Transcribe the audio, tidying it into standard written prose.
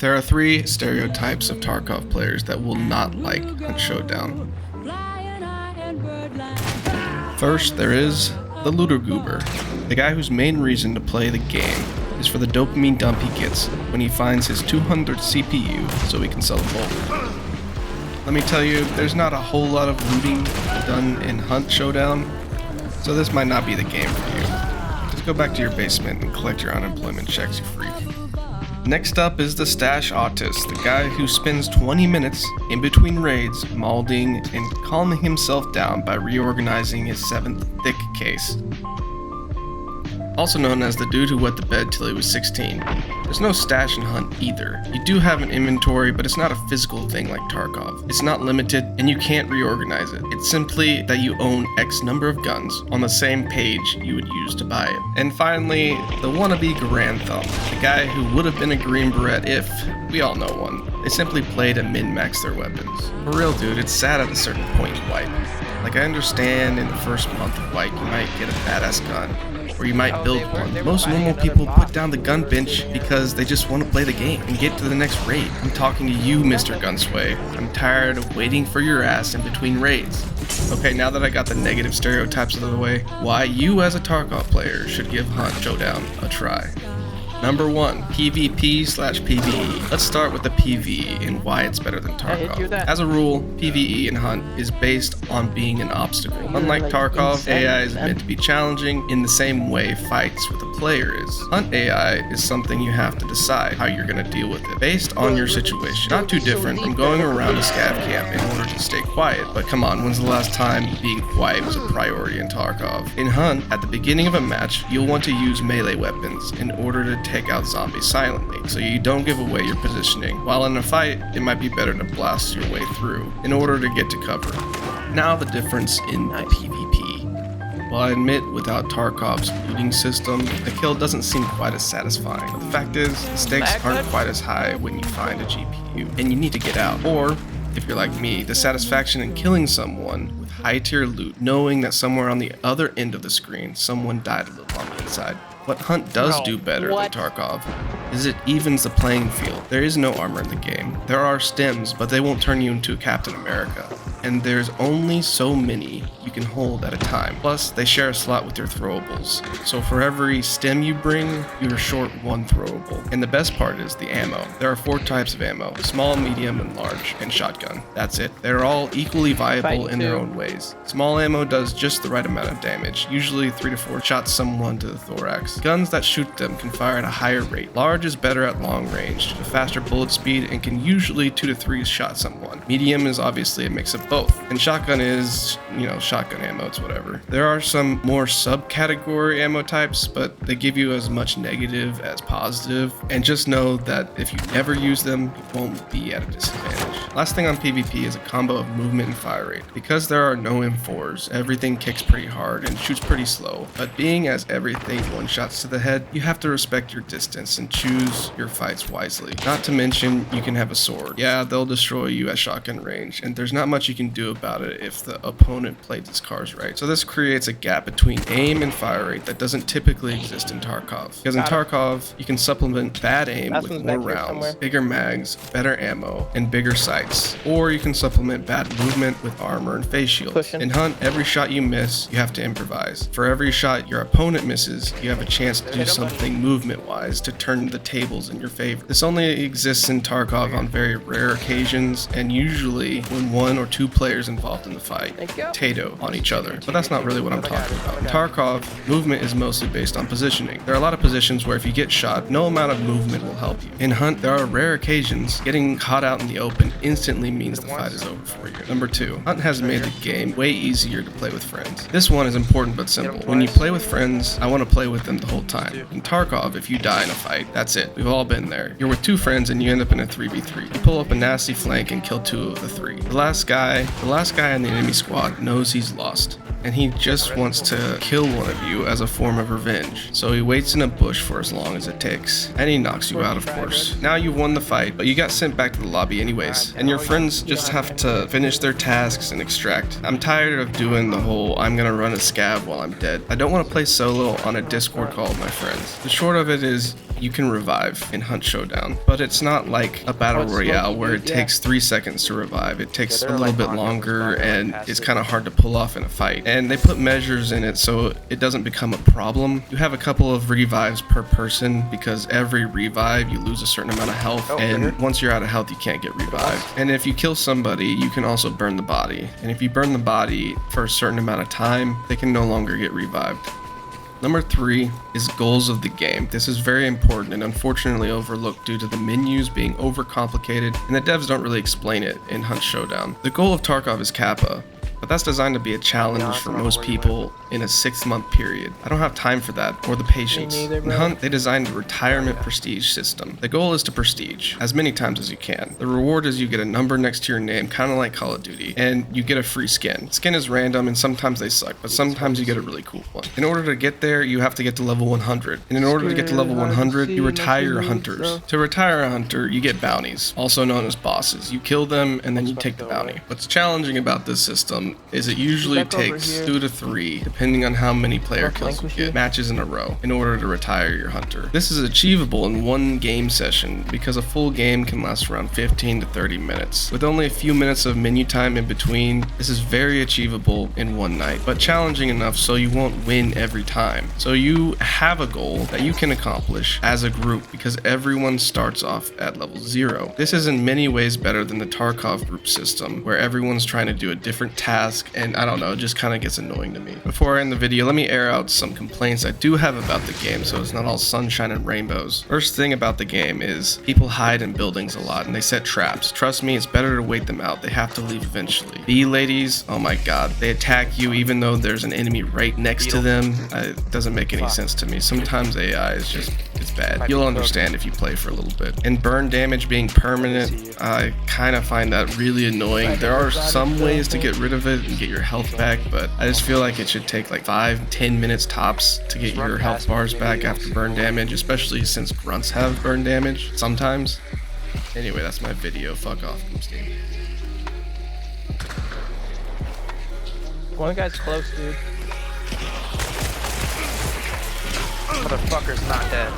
There are 3 stereotypes of Tarkov players that will not like Hunt Showdown. First, there is the looter goober, the guy whose main reason to play the game is for the dopamine dump he gets when he finds his 200 CPU so he can sell a bulk. Let me tell you, there's not a whole lot of looting done in Hunt Showdown, so this might not be the game for you. Just go back to your basement and collect your unemployment checks, you freak. Next up is the stash autist, the guy who spends 20 minutes in between raids molding and calming himself down by reorganizing his 7th thick case. Also known as the dude who wet the bed till he was 16. There's no stash in Hunt either. You do have an inventory, but it's not a physical thing like Tarkov. It's not limited, and you can't reorganize it. It's simply that you own X number of guns on the same page you would use to buy it. And finally, the wannabe Grand Thumb, the guy who would have been a Green Beret if we all know one. They simply play to min-max their weapons. For real, dude, it's sad at a certain point in White. Like, I understand in the first month of White, you might get a badass gun, or you might build one. Most normal people put down the gun bench because they just want to play the game and get to the next raid. I'm talking to you, Mr. Gunsway. I'm tired of waiting for your ass in between raids. Okay, now that I got the negative stereotypes out of the way, why you as a Tarkov player should give Hunt Showdown a try. Number 1, PvP/PvE. Let's start with the PvE and why it's better than Tarkov. As a rule, PvE in Hunt is based on being an obstacle. Unlike Tarkov, AI is meant to be challenging in the same way fights with a player is. Hunt AI is something you have to decide how you're going to deal with it, based on your situation. Not too different from going around a scav camp in order to stay quiet, but come on, when's the last time being quiet was a priority in Tarkov? In Hunt, at the beginning of a match, you'll want to use melee weapons in order to take out zombies silently, so you don't give away your positioning. While in a fight, it might be better to blast your way through in order to get to cover. Now the difference in the PvP. While I admit without Tarkov's looting system, the kill doesn't seem quite as satisfying. But the fact is, the stakes aren't quite as high when you find a GPU, and you need to get out. Or, if you're like me, the satisfaction in killing someone with high tier loot, knowing that somewhere on the other end of the screen, someone died a little on the inside. What Hunt does do better than Tarkov is it evens the playing field. There is no armor in the game. There are stems, but they won't turn you into a Captain America. And there's only so many you can hold at a time. Plus, they share a slot with your throwables. So for every stem you bring, you're short 1 throwable. And the best part is the ammo. There are 4 types of ammo: small, medium, and large, and shotgun. That's it. They're all equally viable in their own ways. Small ammo does just the right amount of damage, usually 3 to 4 shots someone to the thorax. Guns that shoot them can fire at a higher rate. Large is better at long range, a faster bullet speed, and can usually 2 to 3 shot someone. Medium is obviously a mix of both. And shotgun is, shotgun ammo, it's whatever. There are some more subcategory ammo types, but they give you as much negative as positive. And just know that if you never use them, you won't be at a disadvantage. Last thing on PvP is a combo of movement and fire rate. Because there are no M4s, everything kicks pretty hard and shoots pretty slow. But being as everything one-shots to the head, you have to respect your distance and choose your fights wisely. Not to mention, you can have a sword. Yeah, they'll destroy you at shotgun range, and there's not much you can do about it if the opponent played his cards right. So this creates a gap between aim and fire rate that doesn't typically exist in Tarkov. Because in Tarkov, you can supplement bad aim with more rounds, bigger mags, better ammo, and bigger sights. Or you can supplement bad movement with armor and face shields. In Hunt, every shot you miss, you have to improvise. For every shot your opponent misses, you have a chance to do something movement-wise to turn the tables in your favor. This only exists in Tarkov on very rare occasions, and usually when 1 or 2 players involved in the fight potato on each other. But that's not really what I'm talking about. In Tarkov, movement is mostly based on positioning. There are a lot of positions where if you get shot, no amount of movement will help you. In Hunt, there are rare occasions getting caught out in the open instantly means the fight is over for you. Number 2, Hunt has made the game way easier to play with friends. This one is important but simple. When you play with friends, I want to play with them the whole time. In Tarkov, if you die in a fight, that's it. We've all been there. You're with 2 friends and you end up in a 3v3. You pull up a nasty flank and kill 2 of the 3. The last guy in the enemy squad knows he's lost, and he just wants to kill one of you as a form of revenge. So he waits in a bush for as long as it takes, and he knocks you out, of course. Now you won the fight, but you got sent back to the lobby anyways, and your friends just have to finish their tasks and extract. I'm tired of doing the whole I'm gonna run a scav while I'm dead. I don't want to play solo on a Discord call with my friends. The short of it is, you can revive in Hunt Showdown, but it's not like a battle royale where it takes 3 seconds to revive. It takes a little bit longer and it's kind of hard to pull off in a fight. And they put measures in it so it doesn't become a problem. You have a couple of revives per person because every revive you lose a certain amount of health, and once you're out of health you can't get revived. And if you kill somebody, you can also burn the body. And if you burn the body for a certain amount of time, they can no longer get revived. Number 3 is goals of the game. This is very important and unfortunately overlooked due to the menus being overcomplicated, and the devs don't really explain it in Hunt Showdown. The goal of Tarkov is Kappa, but that's designed to be a challenge for most people in a 6-month period. I don't have time for that, or the patience. In Hunt, they designed a retirement prestige system. The goal is to prestige as many times as you can. The reward is you get a number next to your name, kind of like Call of Duty, and you get a free skin. Skin is random, and sometimes they suck, but sometimes you get a really cool one. In order to get there, you have to get to level 100, and in order to get to level 100, you retire your hunters. To retire a hunter, you get bounties, also known as bosses. You kill them, and then you take the bounty. What's challenging about this system is it usually takes 2 to 3, depending on how many player kills you get, matches in a row, in order to retire your hunter. This is achievable in one game session because a full game can last around 15 to 30 minutes. With only a few minutes of menu time in between, this is very achievable in one night, but challenging enough so you won't win every time. So you have a goal that you can accomplish as a group because everyone starts off at level 0. This is in many ways better than the Tarkov group system, where everyone's trying to do a different task, and I don't know, it just kind of gets annoying to me. Before I end the video, let me air out some complaints I do have about the game so it's not all sunshine and rainbows. First thing about the game is people hide in buildings a lot and they set traps. Trust me, it's better to wait them out. They have to leave eventually. Bee ladies, oh my god, they attack you even though there's an enemy right next to them. It doesn't make any sense to me. Sometimes AI is just, it's bad. You'll understand if you play for a little bit. And burn damage being permanent, I kind of find that really annoying. There are some ways to get rid of it and get your health back, but I just feel like it should take like 5-10 minutes tops to get your health bars back after burn damage, especially since grunts have burn damage sometimes. Anyway, that's my video. Fuck off, Steam. One guy's close, dude. Motherfucker's not dead.